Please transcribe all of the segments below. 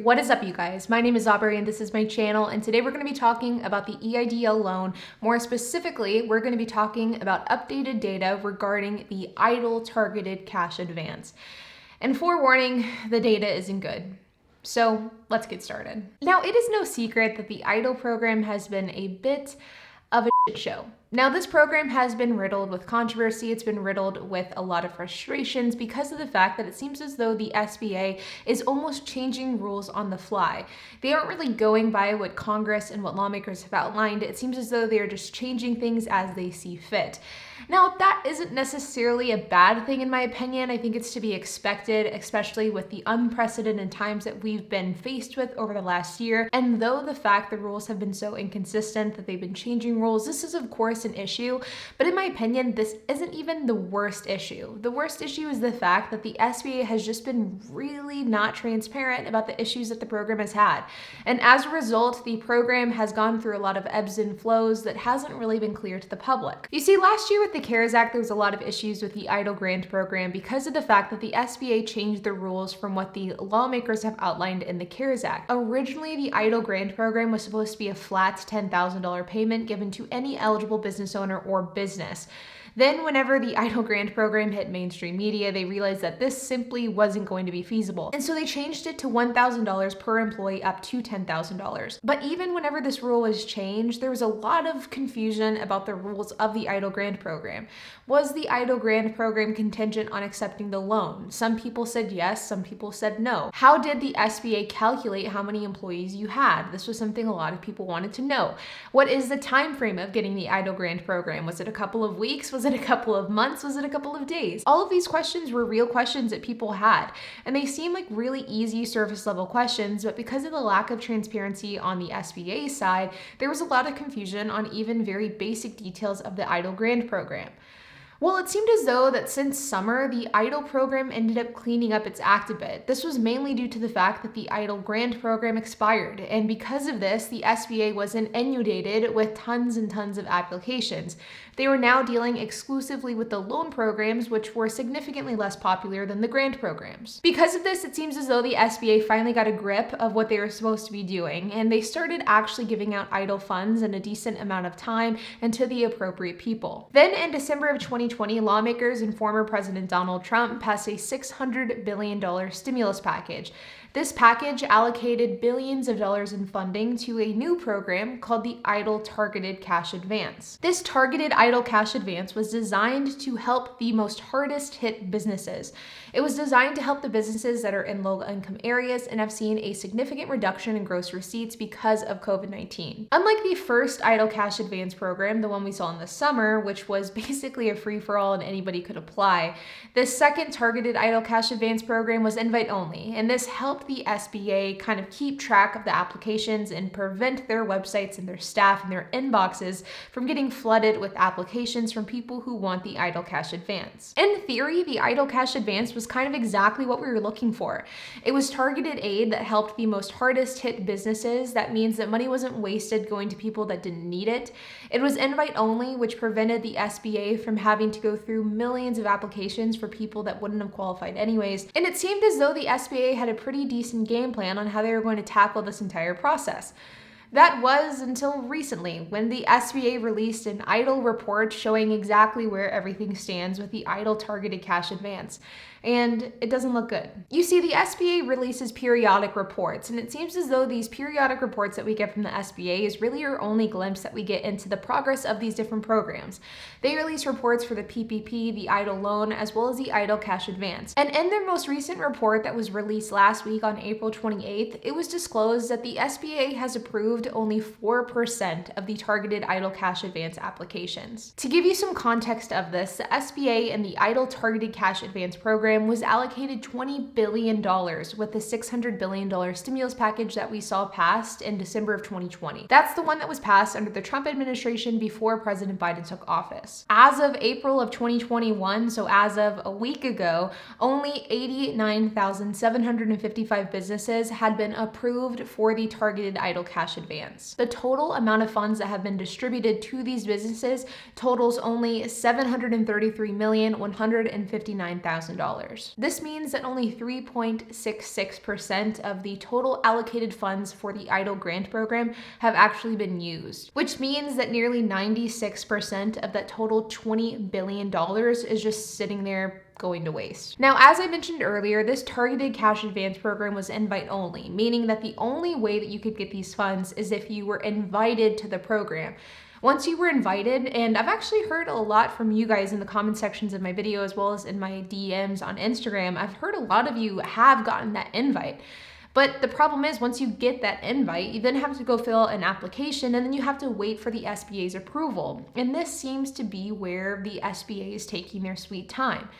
What is up, you guys? My name is Aubrey and this is my channel, and today we're going to be talking about the EIDL loan. More specifically, we're going to be talking about updated data regarding the EIDL targeted cash advance. And forewarning, the data isn't good. So let's get started. Now, it is no secret that the EIDL program has been a bit of a shit show. Now, this program has been riddled with controversy. It's been riddled with a lot of frustrations because of the fact that it seems as though the SBA is almost changing rules on the fly. They aren't really going by what Congress and what lawmakers have outlined. It seems as though they are just changing things as they see fit. Now, that isn't necessarily a bad thing in my opinion. I think it's to be expected, especially with the unprecedented times that we've been faced with over the last year. And though the fact the rules have been so inconsistent that they've been changing rules, this is of course an issue, but in my opinion, this isn't even the worst issue. The worst issue is the fact that the SBA has just been really not transparent about the issues that the program has had. And as a result, the program has gone through a lot of ebbs and flows that hasn't really been clear to the public. You see, last year with the CARES Act, there was a lot of issues with the EIDL grant program because of the fact that the SBA changed the rules from what the lawmakers have outlined in the CARES Act. Originally, the EIDL grant program was supposed to be a flat $10,000 payment given to any eligible business owner or business. Then whenever the EIDL grant program hit mainstream media, they realized that this simply wasn't going to be feasible. And so they changed it to $1,000 per employee up to $10,000. But even whenever this rule was changed, there was a lot of confusion about the rules of the EIDL grant program. Was the EIDL grant program contingent on accepting the loan? Some people said yes, some people said no. How did the SBA calculate how many employees you had? This was something a lot of people wanted to know. What is the time frame of getting the EIDL grant program? Was it a couple of weeks? Was it a couple of months? Was it a couple of days? All of these questions were real questions that people had, and they seem like really easy surface level questions, but because of the lack of transparency on the SBA side, there was a lot of confusion on even very basic details of the EIDL grant program. Well, it seemed as though that since summer, the EIDL program ended up cleaning up its act a bit. This was mainly due to the fact that the EIDL grant program expired, and because of this, the SBA wasn't inundated with tons and tons of applications. They were now dealing exclusively with the loan programs, which were significantly less popular than the grant programs. Because of this, it seems as though the SBA finally got a grip of what they were supposed to be doing, and they started actually giving out EIDL funds in a decent amount of time and to the appropriate people. Then in December of 2020, lawmakers and former President Donald Trump passed a $600 billion stimulus package. This package allocated billions of dollars in funding to a new program called the EIDL Targeted Cash Advance. This targeted EIDL Cash Advance was designed to help the most hardest hit businesses. It was designed to help the businesses that are in low income areas and have seen a significant reduction in gross receipts because of COVID-19. Unlike the first EIDL Cash Advance program, the one we saw in the summer, which was basically a free-for-all and anybody could apply, this second targeted EIDL Cash Advance program was invite only, and this helped the SBA kind of keep track of the applications and prevent their websites and their staff and their inboxes from getting flooded with applications from people who want the EIDL Cash Advance. In theory, the EIDL Cash Advance was kind of exactly what we were looking for. It was targeted aid that helped the most hardest hit businesses. That means that money wasn't wasted going to people that didn't need it. It was invite only, which prevented the SBA from having to go through millions of applications for people that wouldn't have qualified anyways. And it seemed as though the SBA had a pretty decent game plan on how they were going to tackle this entire process. That was until recently, when the SBA released an EIDL report showing exactly where everything stands with the EIDL Targeted Cash Advance. And it doesn't look good. You see, the SBA releases periodic reports, and it seems as though these periodic reports that we get from the SBA is really our only glimpse that we get into the progress of these different programs. They release reports for the PPP, the EIDL loan, as well as the EIDL Cash Advance. And in their most recent report that was released last week on April 28th, it was disclosed that the SBA has approved only 4% of the targeted EIDL Cash Advance applications. To give you some context of this, the SBA and the EIDL Targeted Cash Advance program was allocated $20 billion with the $600 billion stimulus package that we saw passed in December of 2020. That's the one that was passed under the Trump administration before President Biden took office. As of April of 2021, so as of a week ago, only 89,755 businesses had been approved for the targeted EIDL Cash Advance. advance. The total amount of funds that have been distributed to these businesses totals only $733,159,000. This means that only 3.66% of the total allocated funds for the EIDL grant program have actually been used, which means that nearly 96% of that total $20 billion is just sitting there going to waste. Now, as I mentioned earlier, this targeted cash advance program was invite only, meaning that the only way that you could get these funds is if you were invited to the program. Once you were invited, and I've actually heard a lot from you guys in the comment sections of my video as well as in my DMs on Instagram, I've heard a lot of you have gotten that invite. But the problem is, once you get that invite, you then have to go fill an application and then you have to wait for the SBA's approval. And this seems to be where the SBA is taking their sweet time.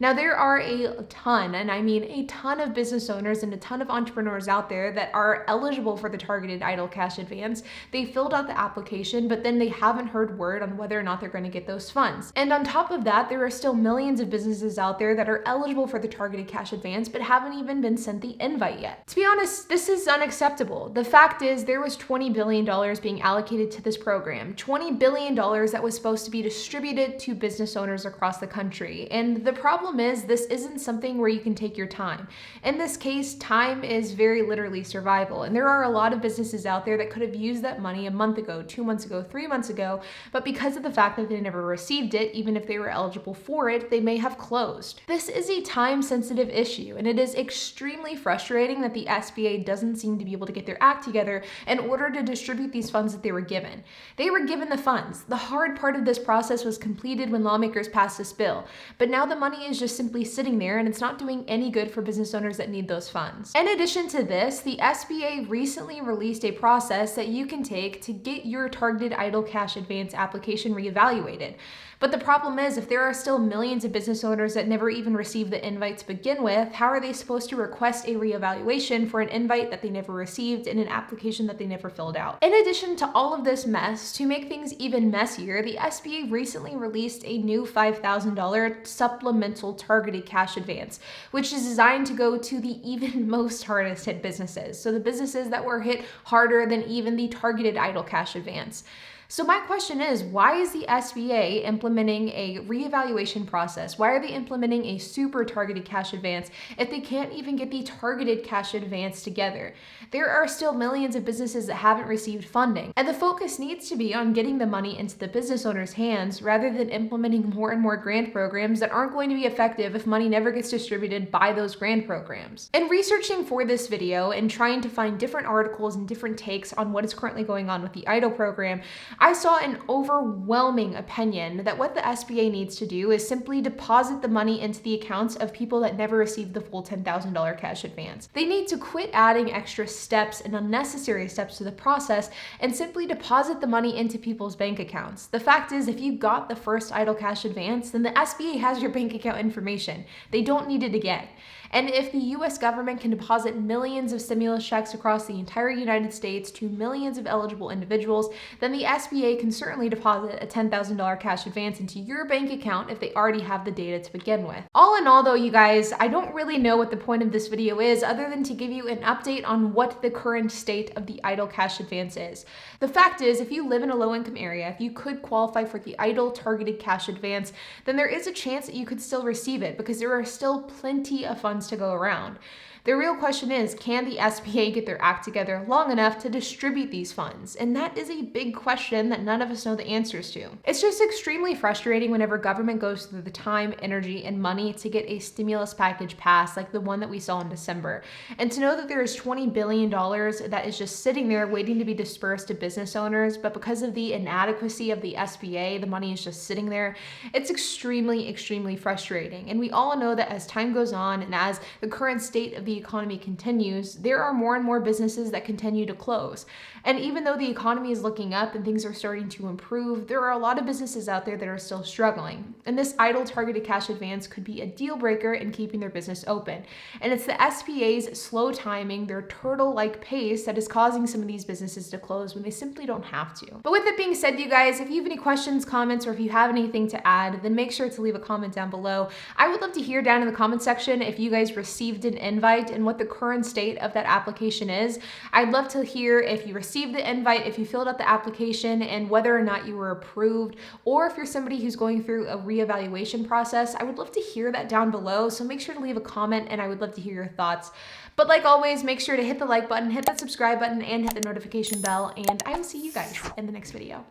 Now, there are a ton, and I mean a ton of business owners and a ton of entrepreneurs out there that are eligible for the targeted EIDL cash advance. They filled out the application, but then they haven't heard word on whether or not they're going to get those funds. And on top of that, there are still millions of businesses out there that are eligible for the targeted cash advance, but haven't even been sent the invite yet. To be honest, this is unacceptable. The fact is, there was $20 billion being allocated to this program, $20 billion that was supposed to be distributed to business owners across the country. And the problem is, this isn't something where you can take your time. In this case, time is very literally survival. And there are a lot of businesses out there that could have used that money a month ago, 2 months ago, 3 months ago, but because of the fact that they never received it, even if they were eligible for it, they may have closed. This is a time-sensitive issue, and it is extremely frustrating that the SBA doesn't seem to be able to get their act together in order to distribute these funds that they were given. They were given the funds. The hard part of this process was completed when lawmakers passed this bill, but now the money is just simply sitting there and it's not doing any good for business owners that need those funds. In addition to this, the SBA recently released a process that you can take to get your targeted EIDL cash advance application reevaluated. But the problem is, if there are still millions of business owners that never even received the invite to begin with, how are they supposed to request a reevaluation for an invite that they never received and an application that they never filled out? In addition to all of this mess, to make things even messier, the SBA recently released a new $5,000 supplemental targeted cash advance, which is designed to go to the even most hardest hit businesses. So the businesses that were hit harder than even the targeted EIDL cash advance. So my question is, why is the SBA implementing a reevaluation process? Why are they implementing a super targeted cash advance if they can't even get the targeted cash advance together? There are still millions of businesses that haven't received funding, and the focus needs to be on getting the money into the business owner's hands rather than implementing more and more grant programs that aren't going to be effective if money never gets distributed by those grant programs. In researching for this video and trying to find different articles and different takes on what is currently going on with the EIDL program, I saw an overwhelming opinion that what the SBA needs to do is simply deposit the money into the accounts of people that never received the full $10,000 cash advance. They need to quit adding extra steps and unnecessary steps to the process and simply deposit the money into people's bank accounts. The fact is, if you got the first EIDL cash advance, then the SBA has your bank account information. They don't need it again. And if the US government can deposit millions of stimulus checks across the entire United States to millions of eligible individuals, then the SBA can certainly deposit a $10,000 cash advance into your bank account if they already have the data to begin with. All in all though, you guys, I don't really know what the point of this video is other than to give you an update on what the current state of the EIDL cash advance is. The fact is, if you live in a low-income area, if you could qualify for the EIDL targeted cash advance, then there is a chance that you could still receive it because there are still plenty of funds to go around. The real question is, can the SBA get their act together long enough to distribute these funds? And that is a big question that none of us know the answers to. It's just extremely frustrating whenever government goes through the time, energy, and money to get a stimulus package passed like the one that we saw in December. And to know that there is $20 billion that is just sitting there waiting to be dispersed to business owners, but because of the inadequacy of the SBA, the money is just sitting there, it's extremely, extremely frustrating. And we all know that as time goes on and as the current state of the economy continues, there are more and more businesses that continue to close. And even though the economy is looking up and things are starting to improve, there are a lot of businesses out there that are still struggling. And this EIDL targeted cash advance could be a deal breaker in keeping their business open. And it's the SBA's slow timing, their turtle-like pace that is causing some of these businesses to close when they simply don't have to. But with it being said, you guys, if you have any questions, comments, or if you have anything to add, then make sure to leave a comment down below. I would love to hear down in the comment section if you guys received an invite invite and what the current state of that application is. I'd love to hear if you received the invite, if you filled out the application, and whether or not you were approved, or if you're somebody who's going through a reevaluation process. I would love to hear that down below, so make sure to leave a comment and I would love to hear your thoughts. But like always, make sure to hit the like button, hit that subscribe button, and hit the notification bell, and I will see you guys in the next video.